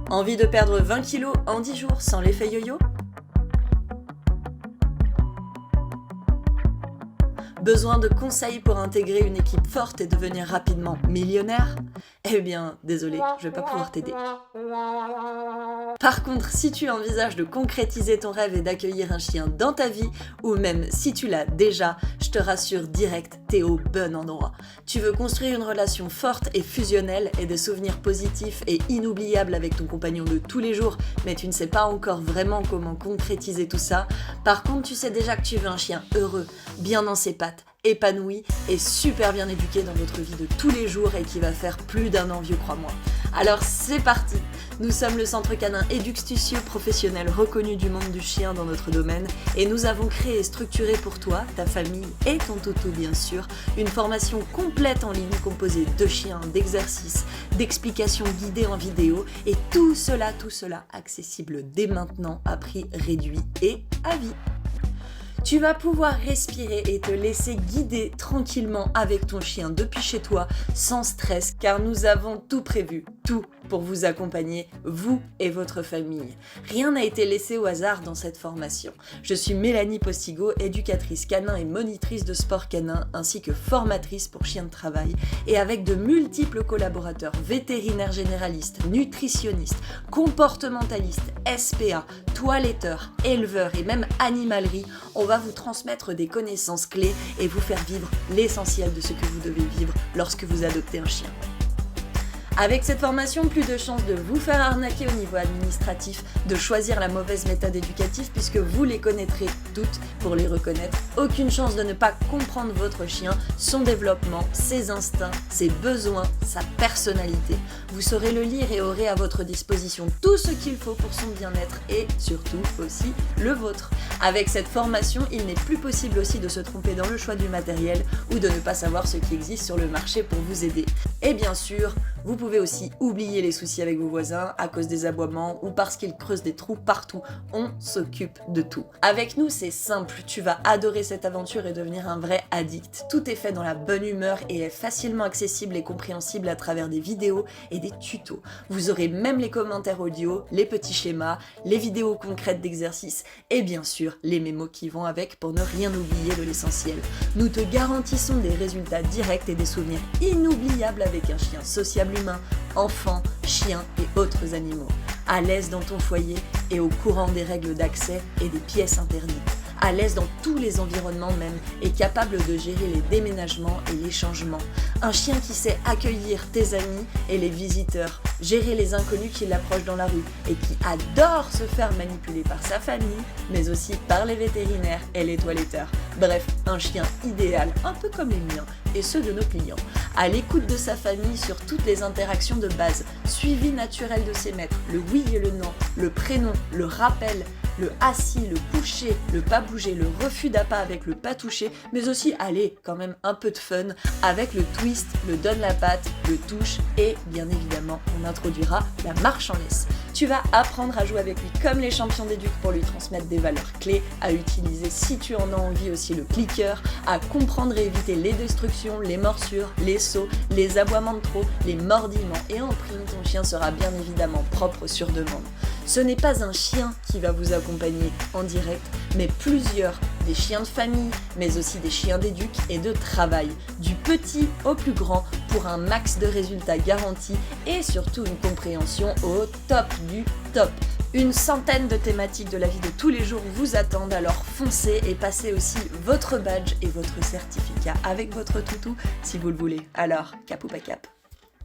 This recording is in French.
Envie de perdre 20 kilos en 10 jours sans l'effet yo-yo? Besoin de conseils pour intégrer une équipe forte et devenir rapidement millionnaire? Eh bien, désolé, je vais pas pouvoir t'aider. Par contre, si tu envisages de concrétiser ton rêve et d'accueillir un chien dans ta vie, ou même si tu l'as déjà, je te rassure direct, t'es au bon endroit. Tu veux construire une relation forte et fusionnelle et des souvenirs positifs et inoubliables avec ton compagnon de tous les jours, mais tu ne sais pas encore vraiment comment concrétiser tout ça. Par contre, tu sais déjà que tu veux un chien heureux, bien dans ses pattes, épanoui et super bien éduqué dans votre vie de tous les jours et qui va faire plus d'un envieux, crois-moi. Alors c'est parti! Nous sommes le centre canin Eduxtucio professionnel reconnu du monde du chien dans notre domaine et nous avons créé et structuré pour toi, ta famille et ton toutou bien sûr, une formation complète en ligne composée de chiens, d'exercices, d'explications guidées en vidéo et tout cela accessible dès maintenant à prix réduit et à vie. Tu vas pouvoir respirer et te laisser guider tranquillement avec ton chien depuis chez toi, sans stress, car nous avons tout prévu, tout pour vous accompagner, vous et votre famille. Rien n'a été laissé au hasard dans cette formation. Je suis Mélanie Postigo, éducatrice canin et monitrice de sport canin, ainsi que formatrice pour chiens de travail, et avec de multiples collaborateurs vétérinaires généralistes, nutritionnistes, comportementalistes, SPA, toiletteurs, éleveurs et même animalerie, on va vous transmettre des connaissances clés et vous faire vivre l'essentiel de ce que vous devez vivre lorsque vous adoptez un chien. Avec cette formation, plus de chances de vous faire arnaquer au niveau administratif, de choisir la mauvaise méthode éducative puisque vous les connaîtrez toutes pour les reconnaître. Aucune chance de ne pas comprendre votre chien, son développement, ses instincts, ses besoins, sa personnalité. Vous saurez le lire et aurez à votre disposition tout ce qu'il faut pour son bien-être et surtout aussi le vôtre. Avec cette formation, il n'est plus possible aussi de se tromper dans le choix du matériel ou de ne pas savoir ce qui existe sur le marché pour vous aider. Et bien sûr, vous pouvez aussi oublier les soucis avec vos voisins à cause des aboiements ou parce qu'ils creusent des trous partout. On s'occupe de tout. Avec nous, c'est simple. Tu vas adorer cette aventure et devenir un vrai addict. Tout est fait dans la bonne humeur et est facilement accessible et compréhensible à travers des vidéos et des tutos. Vous aurez même les commentaires audio, les petits schémas, les vidéos concrètes d'exercices et bien sûr les mémos qui vont avec pour ne rien oublier de l'essentiel. Nous te garantissons des résultats directs et des souvenirs inoubliables avec un chien sociable humain, enfants, chiens et autres animaux. À l'aise dans ton foyer et au courant des règles d'accès et des pièces interdites. À l'aise dans tous les environnements même et capable de gérer les déménagements et les changements. Un chien qui sait accueillir tes amis et les visiteurs, gérer les inconnus qui l'approchent dans la rue et qui adore se faire manipuler par sa famille, mais aussi par les vétérinaires et les toiletteurs. Bref, un chien idéal, un peu comme les miens et ceux de nos clients. À l'écoute de sa famille sur toutes les interactions de base, suivi naturel de ses maîtres, le oui et le non, le prénom, le rappel, le assis, le coucher, le pas bouger, le refus d'appât avec le pas touché, mais aussi, allez, quand même un peu de fun avec le twist, le donne la patte, le touche et bien évidemment, on introduira la marche en laisse. Tu vas apprendre à jouer avec lui comme les champions d'éduc pour lui transmettre des valeurs clés, à utiliser si tu en as envie aussi le clicker, à comprendre et éviter les destructions, les morsures, les sauts, les aboiements de trop, les mordillements et en prime, ton chien sera bien évidemment propre sur demande. Ce n'est pas un chien qui va vous accompagner en direct, mais plusieurs, des chiens de famille, mais aussi des chiens d'éduc et de travail, du petit au plus grand pour un max de résultats garantis et surtout une compréhension au top du top. Une centaine de thématiques de la vie de tous les jours vous attendent, alors foncez et passez aussi votre badge et votre certificat avec votre toutou si vous le voulez. Alors, cap ou pas cap?